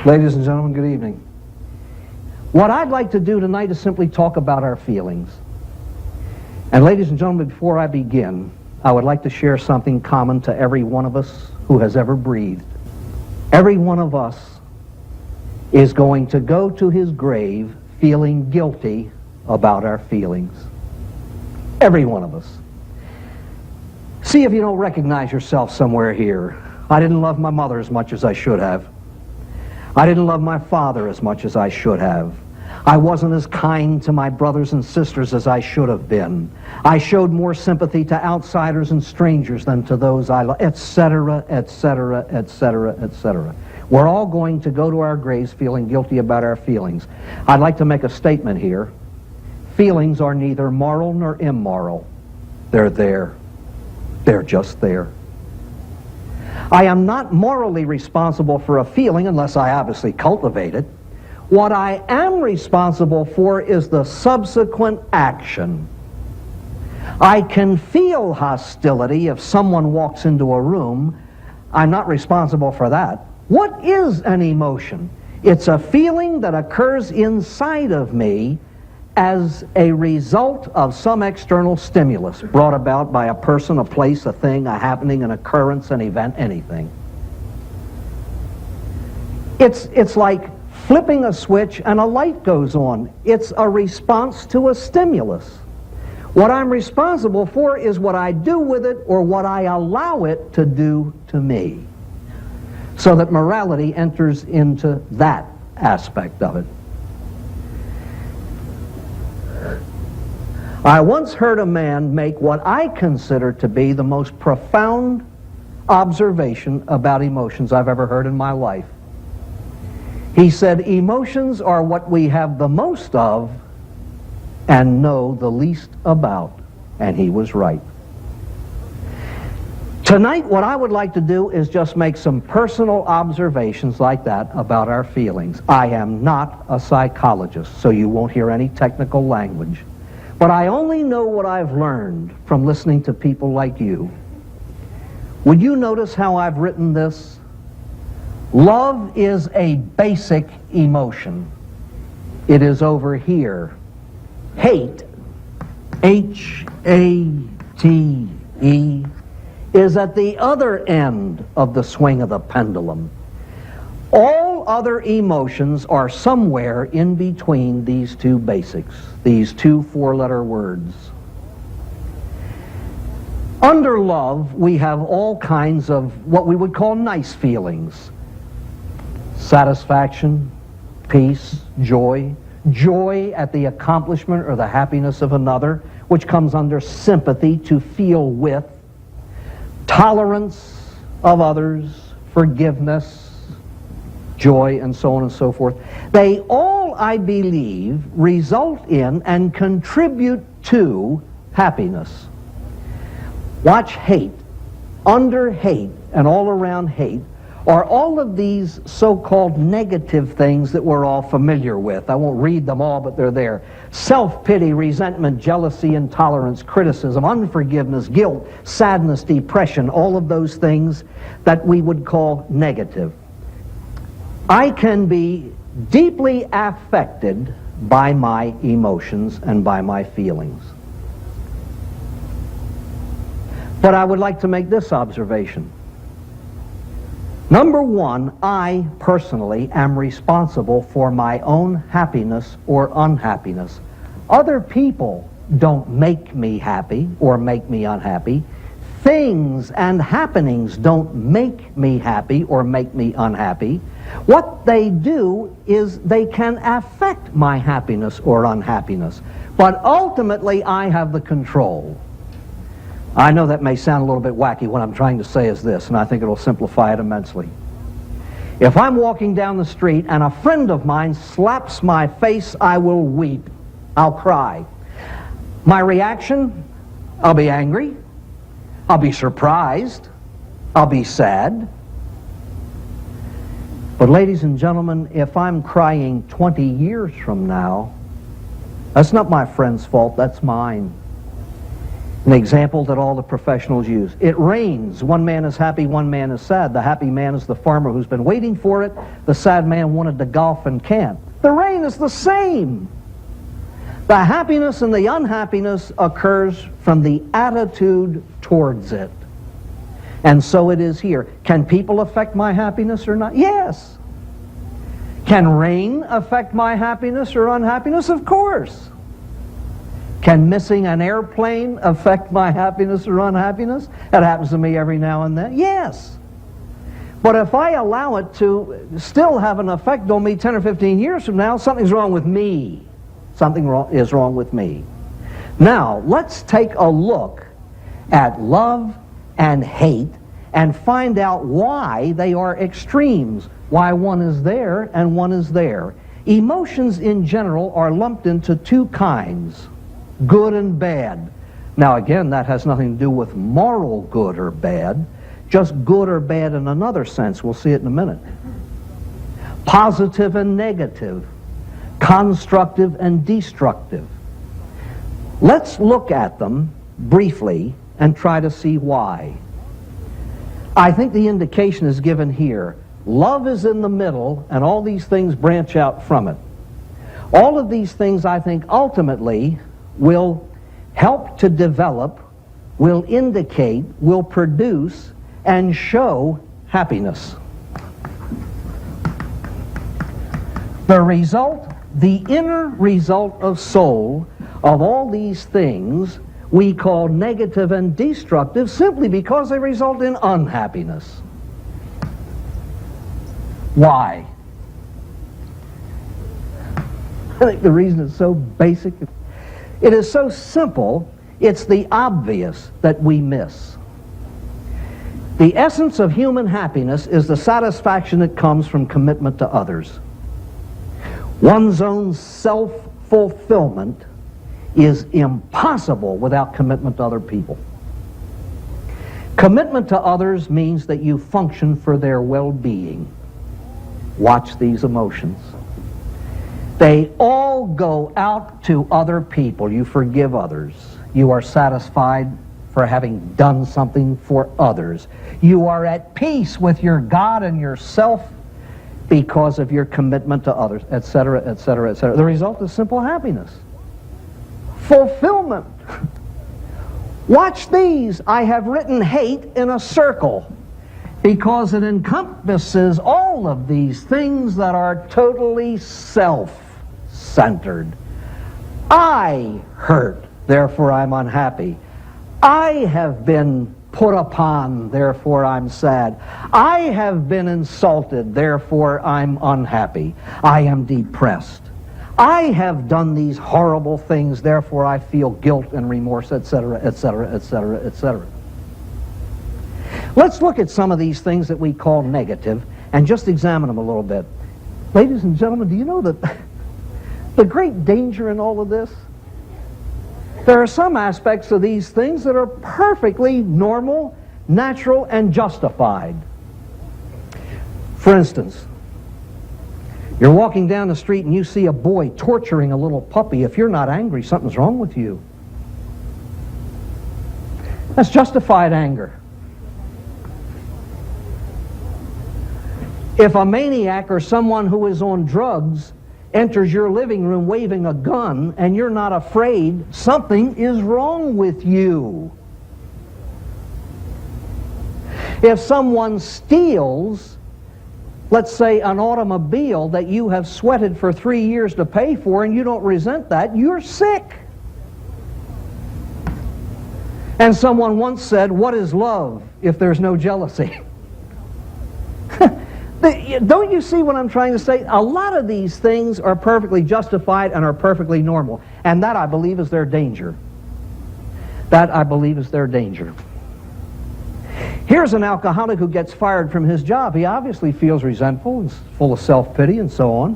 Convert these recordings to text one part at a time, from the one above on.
Ladies and gentlemen, good evening. What I'd like to do tonight is simply talk about our feelings. And ladies and gentlemen, before I begin, I would like to share something common to every one of us who has ever breathed. Every one of us is going to go to his grave feeling guilty about our feelings. Every one of us. See if you don't recognize yourself somewhere here. I didn't love my mother as much as I should have. I didn't love my father as much as I should have. I wasn't as kind to my brothers and sisters as I should have been. I showed more sympathy to outsiders and strangers than to those I love, etc., etc., etc., etc. We're all going to go to our graves feeling guilty about our feelings. I'd like to make a statement here. Feelings are neither moral nor immoral. They're there. They're just there. I am not morally responsible for a feeling unless I obviously cultivate it. What I am responsible for is the subsequent action. I can feel hostility if someone walks into a room. I'm not responsible for that. What is an emotion? It's a feeling that occurs inside of me as a result of some external stimulus brought about by a person, a place, a thing, a happening, an occurrence, an event, anything. It's like flipping a switch and a light goes on. It's a response to a stimulus. What I'm responsible for is what I do with it or what I allow it to do to me. So that morality enters into that aspect of it. I once heard a man make what I consider to be the most profound observation about emotions I've ever heard in my life. He said, emotions are what we have the most of and know the least about. And he was right. Tonight, what I would like to do is just make some personal observations like that about our feelings. I am not a psychologist, so you won't hear any technical language. But I only know what I've learned from listening to people like you. Would you notice how I've written this? Love is a basic emotion. It is over here. Hate, H-A-T-E, is at the other end of the swing of the pendulum. All other emotions are somewhere in between these two basics, these two four-letter words. Under love, we have all kinds of what we would call nice feelings. Satisfaction, peace, joy. Joy at the accomplishment or the happiness of another, which comes under sympathy, to feel with. Tolerance of others, forgiveness, joy, and so on and so forth. They all, I believe, result in and contribute to happiness. Watch hate. Under hate and all around hate are all of these so-called negative things that we're all familiar with. I won't read them all, but they're there. Self-pity, resentment, jealousy, intolerance, criticism, unforgiveness, guilt, sadness, depression, all of those things that we would call negative. I can be deeply affected by my emotions and by my feelings. But I would like to make this observation. Number one, I personally am responsible for my own happiness or unhappiness. Other people don't make me happy or make me unhappy. Things and happenings don't make me happy or make me unhappy. What they do is they can affect my happiness or unhappiness. But ultimately, I have the control. I know that may sound a little bit wacky. What I'm trying to say is this, and I think it'll simplify it immensely. If I'm walking down the street and a friend of mine slaps my face, I will weep. I'll cry. My reaction? I'll be angry. I'll be surprised. I'll be sad. But ladies and gentlemen, if I'm crying 20 years from now, that's not my friend's fault, that's mine. An example that all the professionals use. It rains. One man is happy, one man is sad. The happy man is the farmer who's been waiting for it. The sad man wanted to golf and can't. The rain is the same. The happiness and the unhappiness occurs from the attitude towards it. And so it is here. Can people affect my happiness or not? Yes. Can rain affect my happiness or unhappiness? Of course. Can missing an airplane affect my happiness or unhappiness? That happens to me every now and then. Yes. But if I allow it to still have an effect on me 10 or 15 years from now, something's wrong with me. Something is wrong with me. Now, let's take a look at love and hate and find out why they are extremes, why one is there and one is there. Emotions in general are lumped into two kinds, good and bad. Now again, that has nothing to do with moral good or bad, just good or bad in another sense. We'll see it in a minute. Positive and negative, constructive and destructive. Let's look at them briefly and try to see why. I think the indication is given here. Love is in the middle, and all these things branch out from it. All of these things, I think, ultimately will help to develop, will indicate, will produce, and show happiness. The result, the inner result of soul of all these things we call negative and destructive simply because they result in unhappiness. Why? I think the reason is so basic. It is so simple, it's the obvious that we miss. The essence of human happiness is the satisfaction that comes from commitment to others. One's own self-fulfillment is impossible without commitment to other people. Commitment to others means that you function for their well-being. Watch these emotions. They all go out to other people. You forgive others. You are satisfied for having done something for others. You are at peace with your God and yourself because of your commitment to others, etc., etc., etc. The result is simple happiness. Fulfillment. Watch these. I have written hate in a circle because it encompasses all of these things that are totally self-centered. I hurt, therefore I'm unhappy. I have been put upon, therefore I'm sad. I have been insulted, therefore I'm unhappy. I am depressed. I have done these horrible things, therefore I feel guilt and remorse, etc., etc., etc., etc. Let's look at some of these things that we call negative and just examine them a little bit. Ladies and gentlemen, do you know that the great danger in all of this? There are some aspects of these things that are perfectly normal, natural, and justified. For instance, you're walking down the street and you see a boy torturing a little puppy. If you're not angry, something's wrong with you. That's justified anger. If a maniac or someone who is on drugs enters your living room waving a gun and you're not afraid, something is wrong with you. If someone steals, let's say, an automobile that you have sweated for 3 years to pay for and you don't resent that, you're sick. And someone once said, what is love if there's no jealousy? Don't you see what I'm trying to say? A lot of these things are perfectly justified and are perfectly normal. And that, I believe, is their danger. That, I believe, is their danger. Here's an alcoholic who gets fired from his job. He obviously feels resentful and full of self-pity and so on.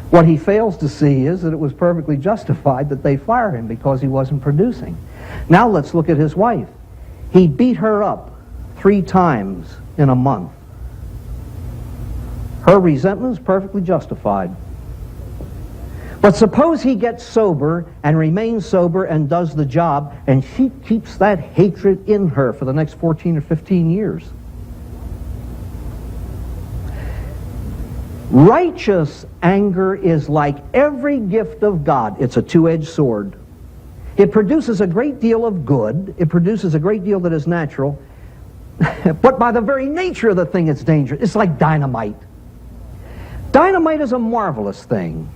What he fails to see is that it was perfectly justified that they fire him because he wasn't producing. Now let's look at his wife. He beat her up 3 times in a month. Her resentment is perfectly justified. But suppose he gets sober and remains sober and does the job, and she keeps that hatred in her for the next 14 or 15 years. Righteous anger is like every gift of God. It's a two-edged sword. It produces a great deal of good. It produces a great deal that is natural. But by the very nature of the thing, it's dangerous. It's like dynamite. Dynamite is a marvelous thing.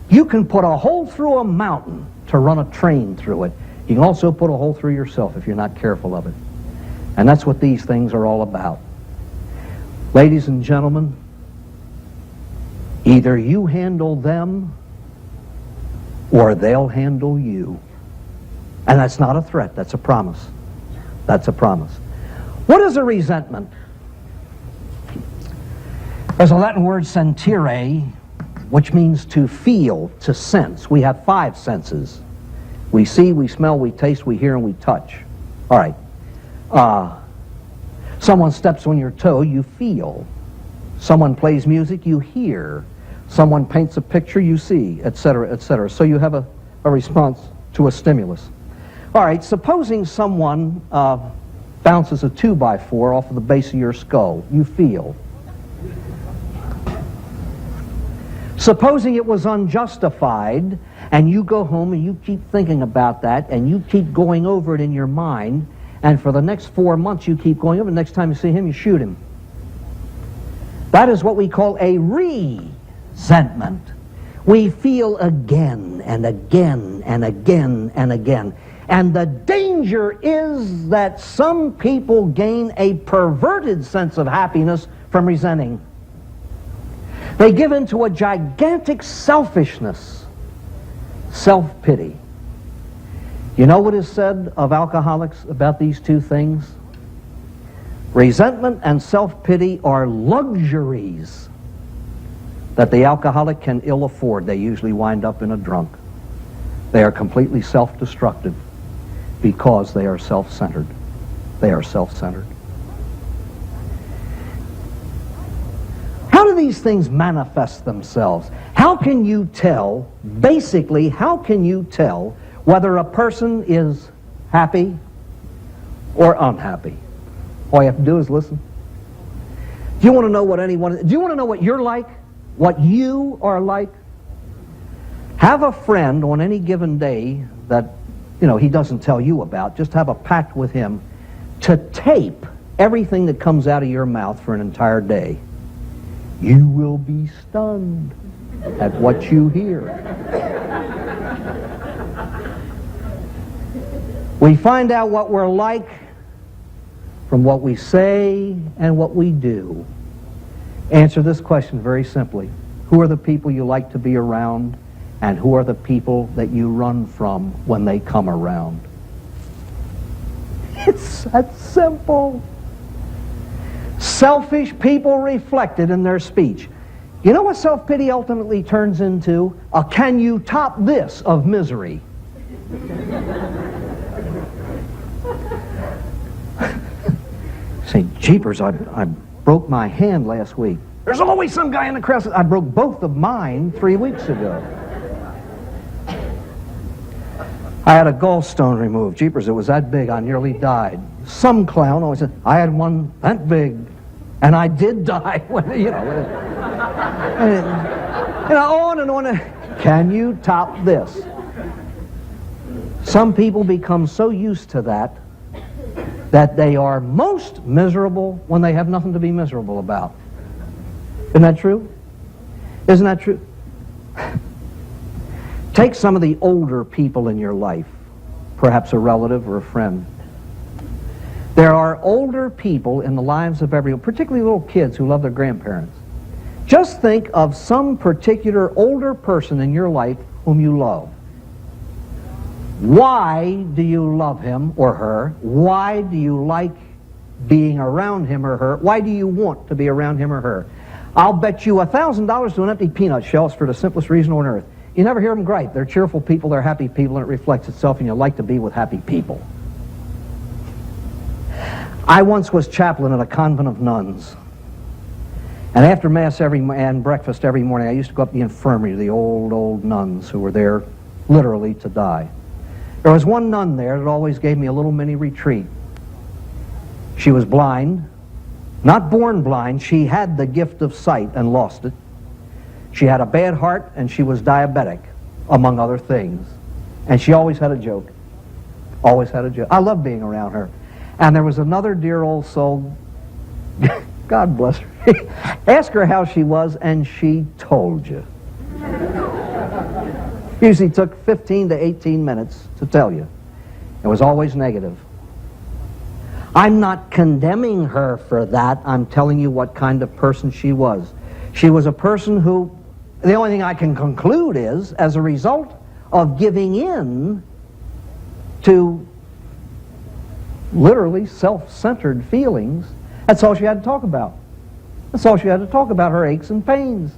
You can put a hole through a mountain to run a train through it. You can also put a hole through yourself if you're not careful of it. And that's what these things are all about. Ladies and gentlemen, either you handle them or they'll handle you. And that's not a threat, that's a promise. That's a promise. What is a resentment? There's a Latin word sentire, which means to feel, to sense. We have 5 senses. We see, we smell, we taste, we hear, and we touch. All right. Someone steps on your toe, you feel. Someone plays music, you hear. Someone paints a picture, you see, etc., etc. So you have a response to a stimulus. All right, supposing someone bounces a 2x4 off of the base of your skull, you feel. Supposing it was unjustified, and you go home and you keep thinking about that, and you keep going over it in your mind, and for the next 4 months you keep going over it, next time you see him, you shoot him. That is what we call a resentment. We feel again and again and again and again. And the danger is that some people gain a perverted sense of happiness from resenting. They give into a gigantic selfishness, self-pity. You know what is said of alcoholics about these 2 things? Resentment and self-pity are luxuries that the alcoholic can ill afford. They usually wind up in a drunk. They are completely self-destructive because they are self-centered. They are self-centered. How do these things manifest themselves? How can you tell, basically, how can you tell whether a person is happy or unhappy? All you have to do is listen. Do you want to know what anyone, do you want to know what you're like? What you are like? Have a friend on any given day that, he doesn't tell you about. Just have a pact with him to tape everything that comes out of your mouth for an entire day. You will be stunned at what you hear. We find out what we're like from what we say and what we do. Answer this question very simply. Who are the people you like to be around, and who are the people that you run from when they come around? It's that simple. Selfish people reflected in their speech. You know what self-pity ultimately turns into? A can you top this of misery. Say, jeepers, I broke my hand last week. There's always some guy in the crowd. I broke both of mine 3 weeks ago. I had a gallstone removed. Jeepers, it was that big, I nearly died. Some clown always said, I had one that big, and I did die. On and on. Can you top this? Some people become so used to that they are most miserable when they have nothing to be miserable about. Isn't that true? Isn't that true? Take some of the older people in your life, perhaps a relative or a friend. There are older people in the lives of everyone, particularly little kids who love their grandparents. Just think of some particular older person in your life whom you love. Why do you love him or her? Why do you like being around him or her? Why do you want to be around him or her? I'll bet you $1,000 to an empty peanut shells for the simplest reason on earth. You never hear them gripe. They're cheerful people, they're happy people, and it reflects itself, and you like to be with happy people. I once was chaplain at a convent of nuns. And after Mass and breakfast every morning, I used to go up to the infirmary to the old nuns who were there literally to die. There was one nun there that always gave me a little mini retreat. She was blind, not born blind. She had the gift of sight and lost it. She had a bad heart and she was diabetic, among other things. And she always had a joke. Always had a joke. I loved being around her. And there was another dear old soul, God bless her. Ask her how she was and she told you. Usually took 15 to 18 minutes to tell you. It was always negative. I'm not condemning her for that. I'm telling you what kind of person she was. She was a person who, the only thing I can conclude is, as a result of giving in to literally self-centered feelings, that's all she had to talk about. That's all she had to talk about, her aches and pains.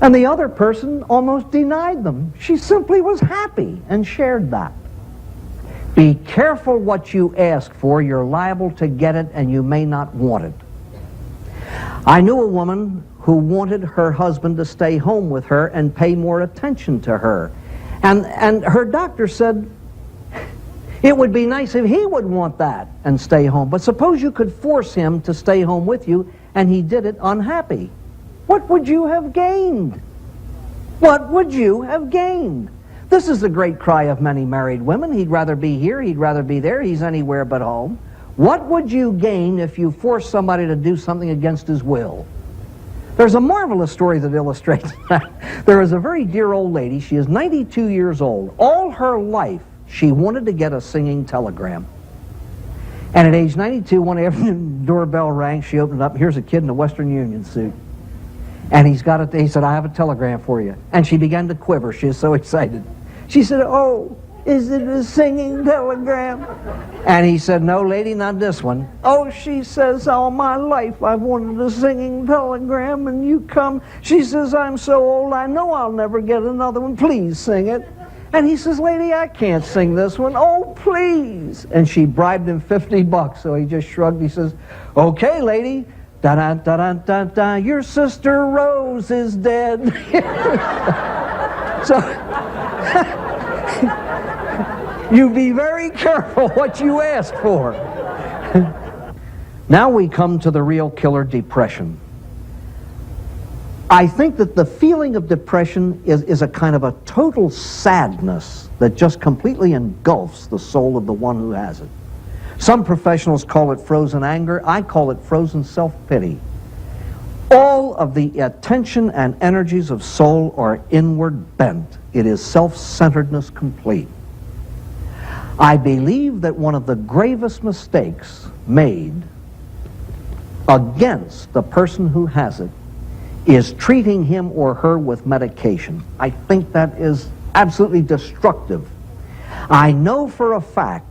And the other person almost denied them. She simply was happy and shared that. Be careful what you ask for. You're liable to get it and you may not want it. I knew a woman who wanted her husband to stay home with her and pay more attention to her. And her doctor said, it would be nice if he would want that and stay home. But suppose you could force him to stay home with you and he did it unhappy. What would you have gained? What would you have gained? This is the great cry of many married women. He'd rather be here, he'd rather be there, he's anywhere but home. What would you gain if you forced somebody to do something against his will? There's a marvelous story that illustrates that. There is a very dear old lady. She is 92 years old. All her life, she wanted to get a singing telegram. And at age 92, one afternoon, doorbell rang. She opened it up. Here's a kid in a Western Union suit. And he said, I have a telegram for you. And she began to quiver. She was so excited. She said, oh, is it a singing telegram? And he said, no, lady, not this one. Oh, she says, all my life I've wanted a singing telegram, and you come. She says, I'm so old, I know I'll never get another one. Please sing it. And he says, lady, I can't sing this one. Oh, please. And she bribed him $50, so he just shrugged. He says, okay, lady. Da-da-da-da-da-da, your sister Rose is dead. So, you be very careful what you ask for. Now we come to the real killer, depression. I think that the feeling of depression is a kind of a total sadness that just completely engulfs the soul of the one who has it. Some professionals call it frozen anger. I call it frozen self-pity. All of the attention and energies of soul are inward bent. It is self-centeredness complete. I believe that one of the gravest mistakes made against the person who has it is treating him or her with medication. I think that is absolutely destructive. I know for a fact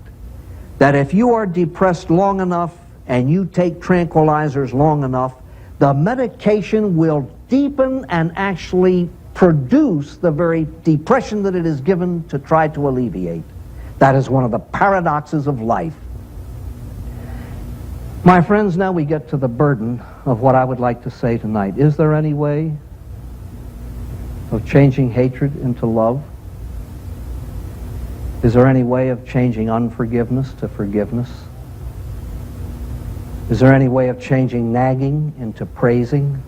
that if you are depressed long enough and you take tranquilizers long enough, the medication will deepen and actually produce the very depression that it is given to try to alleviate. That is one of the paradoxes of life. My friends, now we get to the burden of what I would like to say tonight. Is there any way of changing hatred into love? Is there any way of changing unforgiveness to forgiveness? Is there any way of changing nagging into praising?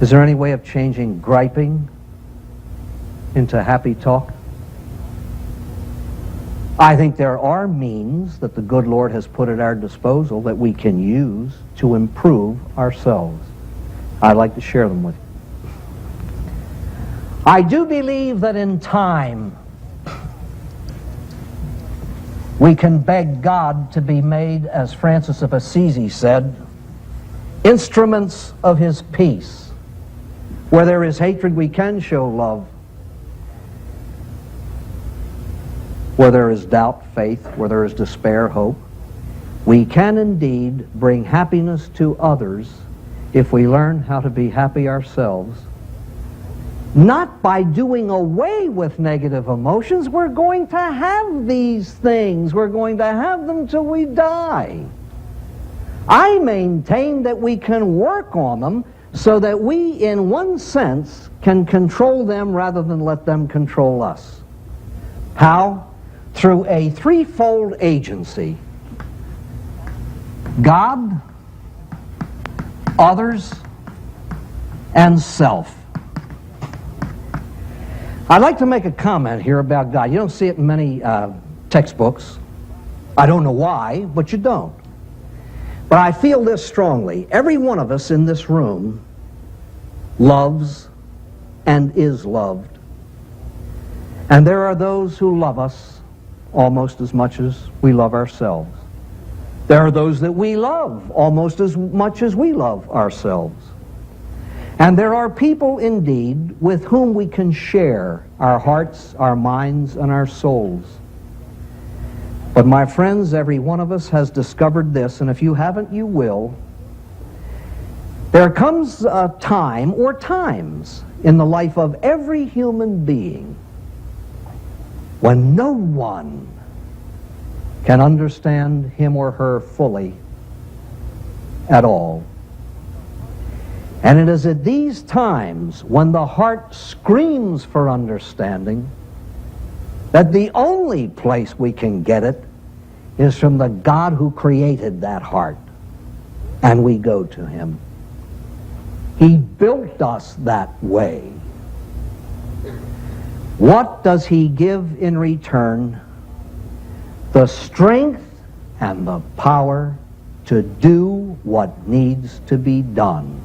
Is there any way of changing griping into happy talk? I think there are means that the good Lord has put at our disposal that we can use to improve ourselves. I'd like to share them with you. I do believe that in time we can beg God to be made, as Francis of Assisi said, instruments of His peace. Where there is hatred, we can show love. Where there is doubt, faith. Where there is despair, hope. We can indeed bring happiness to others if we learn how to be happy ourselves. Not by doing away with negative emotions. We're going to have these things. We're going to have them till we die. I maintain that we can work on them so that we, in one sense, can control them rather than let them control us. How? Through a threefold agency. God, others, and self. I'd like to make a comment here about God. You don't see it in many textbooks. I don't know why, but you don't. But I feel this strongly. Every one of us in this room loves and is loved. And there are those who love us almost as much as we love ourselves. There are those that we love almost as much as we love ourselves. And there are people indeed with whom we can share our hearts, our minds, and our souls. But my friends, every one of us has discovered this, and if you haven't, you will. There comes a time, or times, in the life of every human being when no one can understand him or her fully at all. And it is at these times when the heart screams for understanding that the only place we can get it is from the God who created that heart. And we go to him. He built us that way. What does he give in return? The strength and the power to do what needs to be done.